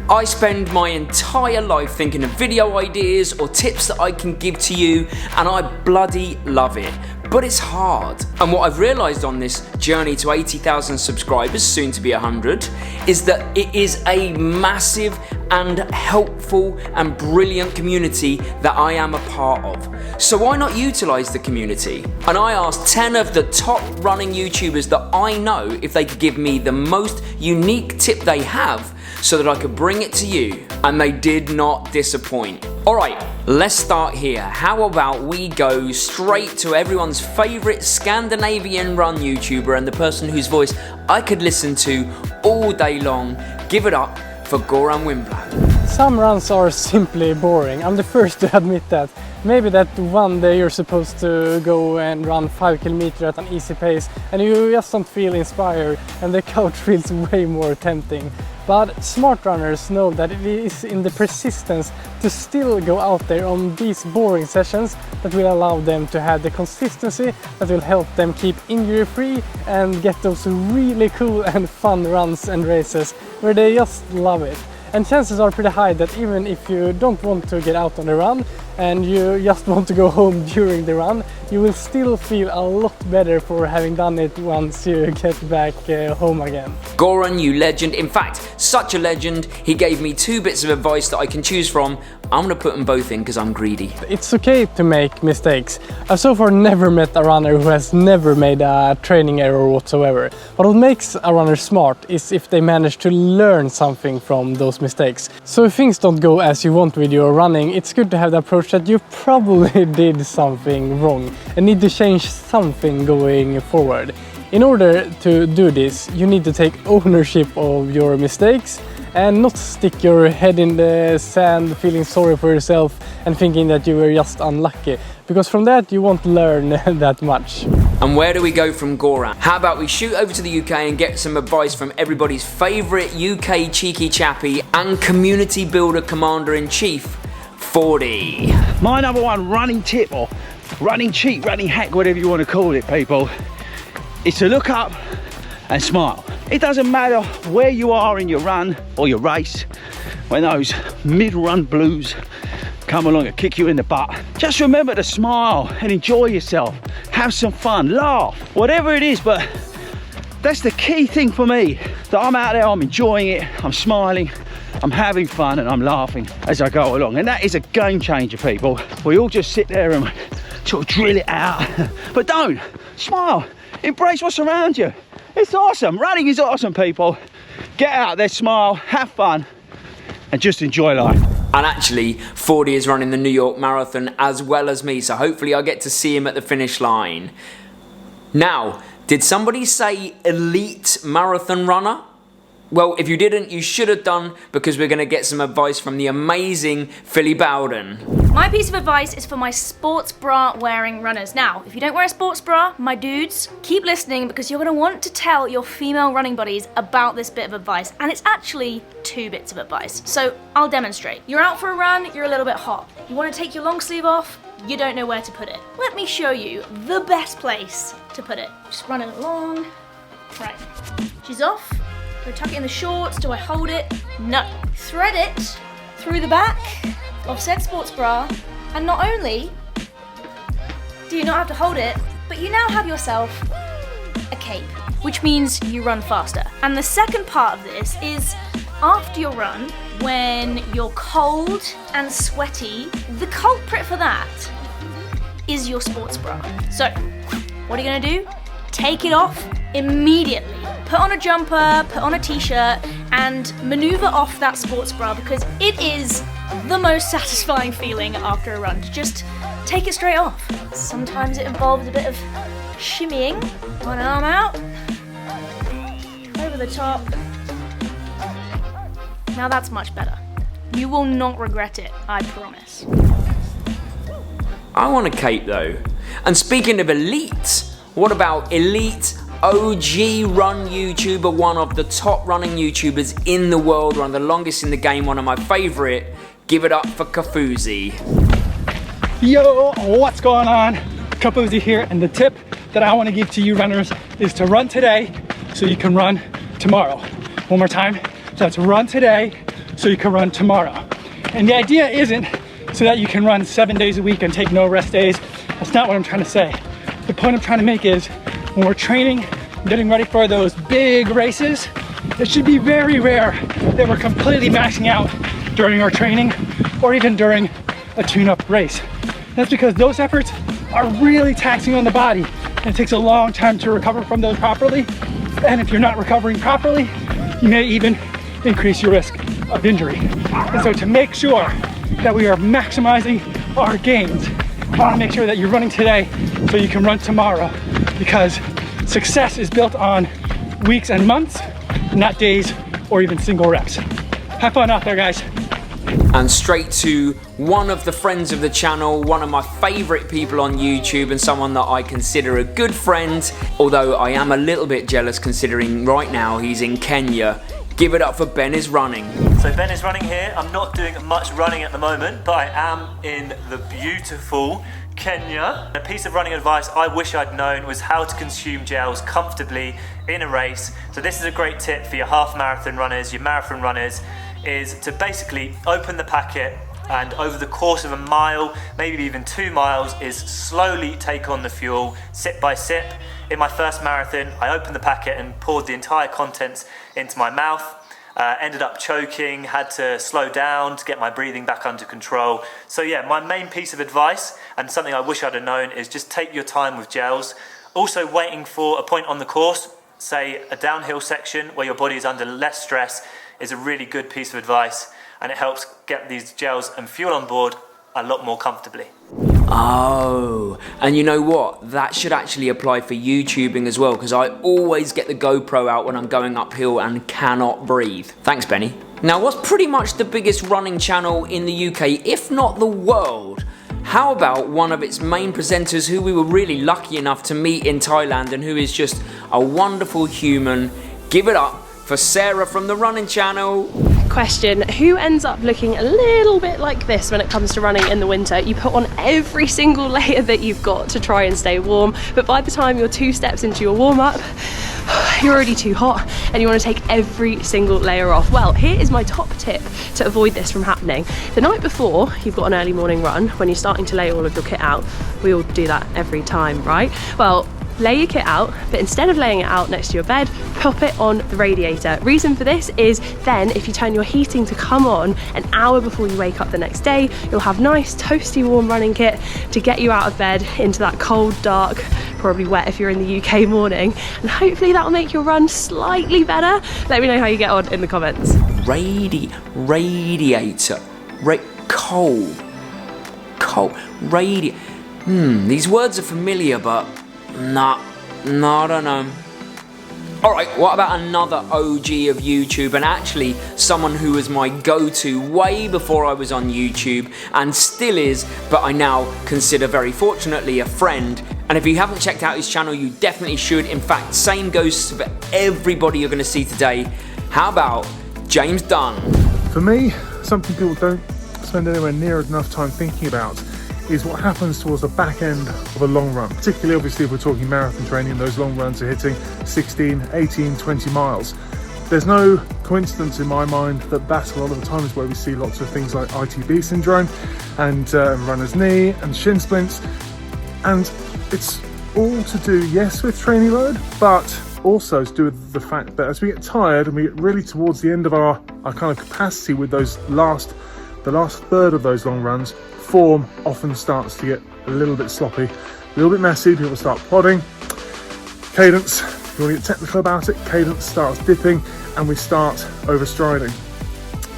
I spend my entire life thinking of video ideas or tips that I can give to you, and I bloody love it. But it's hard. And what I've realised on this journey to 80,000 subscribers, soon to be 100, is that it is a massive and helpful and brilliant community that I am a part of. So why not utilise the community? And I asked 10 of the top running YouTubers that I know if they could give me the most unique tip they have so that I could bring it to you, and they did not disappoint. Alright, let's start here. How about we go straight to everyone's favourite Scandinavian run YouTuber and the person whose voice I could listen to all day long. Give it up for Goran Wimblad. Some runs are simply boring, I'm the first to admit that. Maybe that one day you're supposed to go and run 5 kilometers at an easy pace and you just don't feel inspired and the couch feels way more tempting. But smart runners know that it is in the persistence to still go out there on these boring sessions that will allow them to have the consistency that will help them keep injury free and get those really cool and fun runs and races where they just love it. And chances are pretty high that even if you don't want to get out on the run and you just want to go home during the run, you will still feel a lot better for having done it once you get back home again. Goran, you legend. In fact, such a legend, he gave me 2 bits of advice that I can choose from. I'm gonna put them both in because I'm greedy. It's okay to make mistakes. I've so far never met a runner who has never made a training error whatsoever. But what makes a runner smart is if they manage to learn something from those mistakes. So if things don't go as you want with your running, it's good to have the approach that you probably did something wrong and need to change something going forward. In order to do this, you need to take ownership of your mistakes and not stick your head in the sand feeling sorry for yourself and thinking that you were just unlucky, because from that you won't learn that much. And where do we go from Goran? How about we shoot over to the UK and get some advice from everybody's favourite UK cheeky chappy and community builder commander-in-chief, 40. My number one running tip, or running cheat, running hack, whatever you want to call it, people, is to look up and smile. It doesn't matter where you are in your run or your race, when those mid-run blues come along and kick you in the butt, just remember to smile and enjoy yourself. Have some fun, laugh, whatever it is, but that's the key thing for me, that I'm out there, I'm enjoying it, I'm smiling, I'm having fun and I'm laughing as I go along. And that is a game changer, people. We all just sit there and sort of drill it out, but don't, smile, embrace what's around you. It's awesome, running is awesome, people. Get out there, smile, have fun, and just enjoy life. And actually, 40 is running the New York Marathon as well as me, so hopefully I'll get to see him at the finish line. Now, did somebody say elite marathon runner? Well, if you didn't, you should have done, because we're going to get some advice from the amazing Philly Bowden. My piece of advice is for my sports bra wearing runners. Now, if you don't wear a sports bra, my dudes, keep listening, because you're going to want to tell your female running buddies about this bit of advice. And it's actually 2 bits of advice. So I'll demonstrate. You're out for a run, you're a little bit hot. You want to take your long sleeve off, you don't know where to put it. Let me show you the best place to put it. Just run it along. Right, she's off. Do I tuck it in the shorts? Do I hold it? No. Thread it through the back of said sports bra, and not only do you not have to hold it, but you now have yourself a cape, which means you run faster. And the second part of this is after your run, when you're cold and sweaty, the culprit for that is your sports bra. So, what are you gonna do? Take it off immediately. Put on a jumper, put on a t-shirt, and maneuver off that sports bra, because it is the most satisfying feeling after a run to just take it straight off. Sometimes it involves a bit of shimmying. One arm out, over the top. Now that's much better. You will not regret it, I promise. I want a cape though. And speaking of elite, what about elite OG run YouTuber, one of the top running YouTubers in the world, one of the longest in the game, one of my favourite? Give it up for Kafuzi. Yo, what's going on? Kafuzi here, and the tip that I want to give to you runners is to run today so you can run tomorrow. One more time. So that's run today so you can run tomorrow. And the idea isn't so that you can run 7 days a week and take no rest days. That's not what I'm trying to say. The point I'm trying to make is when we're training, getting ready for those big races, it should be very rare that we're completely maxing out during our training or even during a tune-up race. That's because those efforts are really taxing on the body, and it takes a long time to recover from those properly. And if you're not recovering properly, you may even increase your risk of injury. And so to make sure that we are maximizing our gains, I want to make sure that you're running today so you can run tomorrow, because success is built on weeks and months, not days or even single reps. Have fun out there, guys. And straight to one of the friends of the channel, one of my favorite people on YouTube and someone that I consider a good friend, although I am a little bit jealous considering right now he's in Kenya. Give it up for Ben is Running. So Ben is Running here. I'm not doing much running at the moment, but I am in the beautiful Kenya. A piece of running advice I wish I'd known was how to consume gels comfortably in a race. So this is a great tip for your half marathon runners, your marathon runners, is to basically open the packet and over the course of a mile, maybe even 2 miles, is slowly take on the fuel, sip by sip. In my first marathon, I opened the packet and poured the entire contents into my mouth. Ended up choking, had to slow down to get my breathing back under control. So yeah, my main piece of advice, and something I wish I'd have known, is just take your time with gels. Also waiting for a point on the course, say a downhill section where your body is under less stress, is a really good piece of advice, and it helps get these gels and fuel on board a lot more comfortably. Oh, and you know what? That should actually apply for YouTubing as well, because I always get the GoPro out when I'm going uphill and cannot breathe. Thanks, Benny. Now, what's pretty much the biggest running channel in the UK, if not the world? How about one of its main presenters who we were really lucky enough to meet in Thailand and who is just a wonderful human? Give it up for Sarah from the Running Channel. Question, who ends up looking a little bit like this when it comes to running in the winter? You put on every single layer that you've got to try and stay warm, but by the time you're 2 steps into your warm-up, you're already too hot and you want to take every single layer off. Well, here is my top tip to avoid this from happening. The night before you've got an early morning run, when you're starting to lay all of your kit out, we all do that every time, right? Well, lay your kit out, but instead of laying it out next to your bed, pop it on the radiator. Reason for this is then if you turn your heating to come on an hour before you wake up the next day, you'll have nice toasty warm running kit to get you out of bed into that cold, dark, probably wet if you're in the UK morning, and hopefully that will make your run slightly better. Let me know how you get on in the comments. Radiator, these words are familiar, but no, I don't know. Alright, what about another OG of YouTube, and actually someone who was my go-to way before I was on YouTube and still is, but I now consider very fortunately a friend. And if you haven't checked out his channel, you definitely should. In fact, same goes for everybody you're going to see today. How about James Dunn? For me, something people don't spend anywhere near enough time thinking about is what happens towards the back end of a long run. Particularly, obviously, if we're talking marathon training, those long runs are hitting 16, 18, 20 miles. There's no coincidence in my mind that a lot of the time is where we see lots of things like ITB syndrome and runner's knee and shin splints. And it's all to do, yes, with training load, but also to do with the fact that as we get tired and we get really towards the end of our kind of capacity with those the last third of those long runs, form often starts to get a little bit sloppy, a little bit messy. People start plodding. Cadence, if you want to get technical about it, cadence starts dipping and we start overstriding.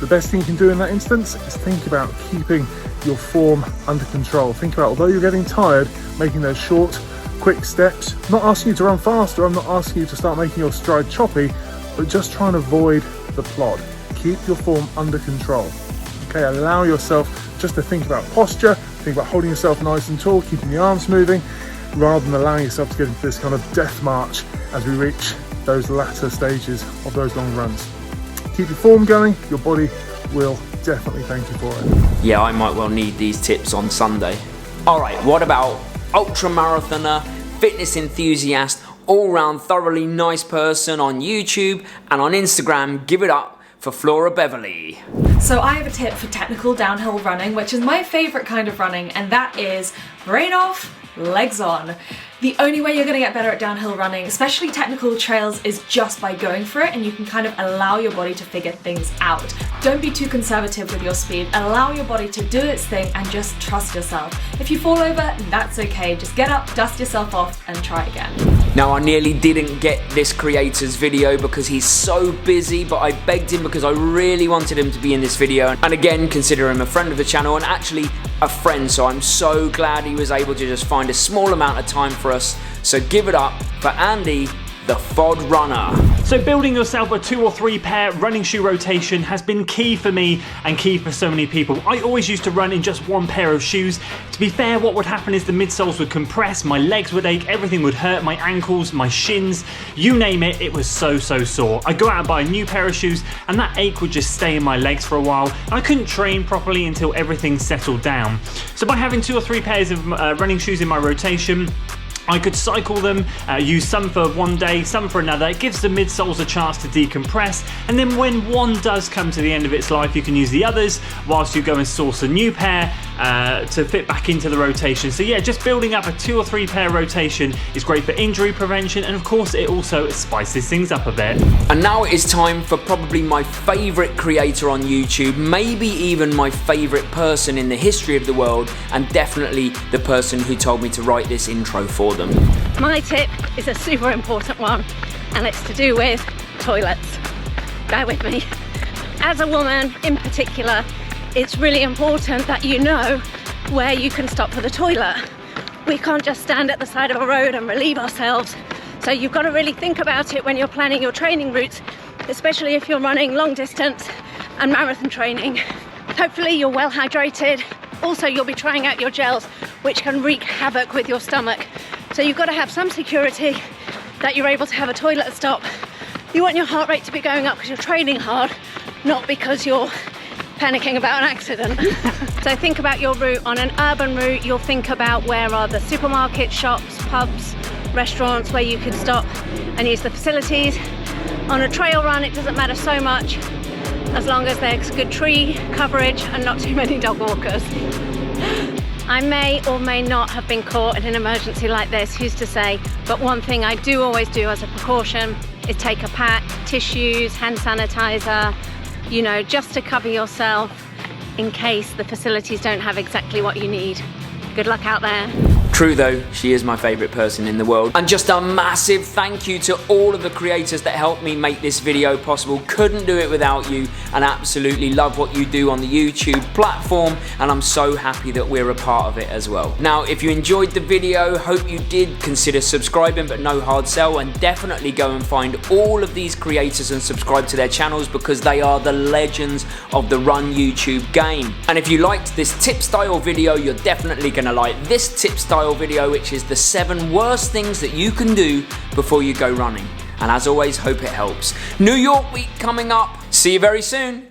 The best thing you can do in that instance is think about keeping your form under control. Think about, although you're getting tired, making those short, quick steps. I'm not asking you to run faster, I'm not asking you to start making your stride choppy, but just try and avoid the plod. Keep your form under control. Okay, allow yourself just to think about posture, think about holding yourself nice and tall, keeping the arms moving, rather than allowing yourself to get into this kind of death march as we reach those latter stages of those long runs. Keep your form going, your body will definitely thank you for it. Yeah, I might well need these tips on Sunday. Alright, what about ultra marathoner, fitness enthusiast, all round thoroughly nice person on YouTube and on Instagram? Give it up for Flora Beverly. So I have a tip for technical downhill running, which is my favourite kind of running, and that is brain off, legs on. The only way you're going to get better at downhill running, especially technical trails, is just by going for it, and you can kind of allow your body to figure things out. Don't be too conservative with your speed. Allow your body to do its thing and just trust yourself. If you fall over, that's okay. Just get up, dust yourself off, and try again. Now, I nearly didn't get this creator's video because he's so busy, but I begged him because I really wanted him to be in this video. And again, consider him a friend of the channel and actually a friend, so I'm so glad he was able to just find a small amount of time for us. So give it up for Andy, the FOD runner. So building yourself a 2 or 3 pair running shoe rotation has been key for me and key for so many people. I always used to run in just 1 pair of shoes. To be fair, what would happen is the midsoles would compress, my legs would ache, everything would hurt, my ankles, my shins, you name it, it was so sore. I'd go out and buy a new pair of shoes and that ache would just stay in my legs for a while and I couldn't train properly until everything settled down. So by having 2 or 3 pairs of running shoes in my rotation, I could cycle them, use some for one day, some for another. It gives the midsoles a chance to decompress, and then when one does come to the end of its life, you can use the others whilst you go and source a new pair to fit back into the rotation. So yeah, just building up a 2 or 3 pair rotation is great for injury prevention, and of course it also spices things up a bit. And now it is time for probably my favourite creator on YouTube, maybe even my favourite person in the history of the world, and definitely the person who told me to write this intro for them. My tip is a super important one, and it's to do with toilets. Bear with me. As a woman in particular, it's really important that you know where you can stop for the toilet. We can't just stand at the side of a road and relieve ourselves. So you've got to really think about it when you're planning your training routes, especially if you're running long distance and marathon training. Hopefully you're well hydrated. Also, you'll be trying out your gels, which can wreak havoc with your stomach. So you've got to have some security that you're able to have a toilet stop. You want your heart rate to be going up because you're training hard, not because you're panicking about an accident. So think about your route. On an urban route, you'll think about where are the supermarkets, shops, pubs, restaurants where you could stop and use the facilities. On a trail run, it doesn't matter so much as long as there's good tree coverage and not too many dog walkers. I may or may not have been caught in an emergency like this, who's to say, but one thing I do always do as a precaution is take a pack, tissues, hand sanitizer, you know, just to cover yourself in case the facilities don't have exactly what you need. Good luck out there. True though, she is my favourite person in the world. And just a massive thank you to all of the creators that helped me make this video possible. Couldn't do it without you, and absolutely love what you do on the YouTube platform, and I'm so happy that we're a part of it as well. Now, if you enjoyed the video, hope you did consider subscribing, but no hard sell, and definitely go and find all of these creators and subscribe to their channels because they are the legends of the Run YouTube game. And if you liked this tip style video, you're definitely gonna like this tip style video, which is the 7 worst things that you can do before you go running. And as always, hope it helps. New York week coming up. See you very soon.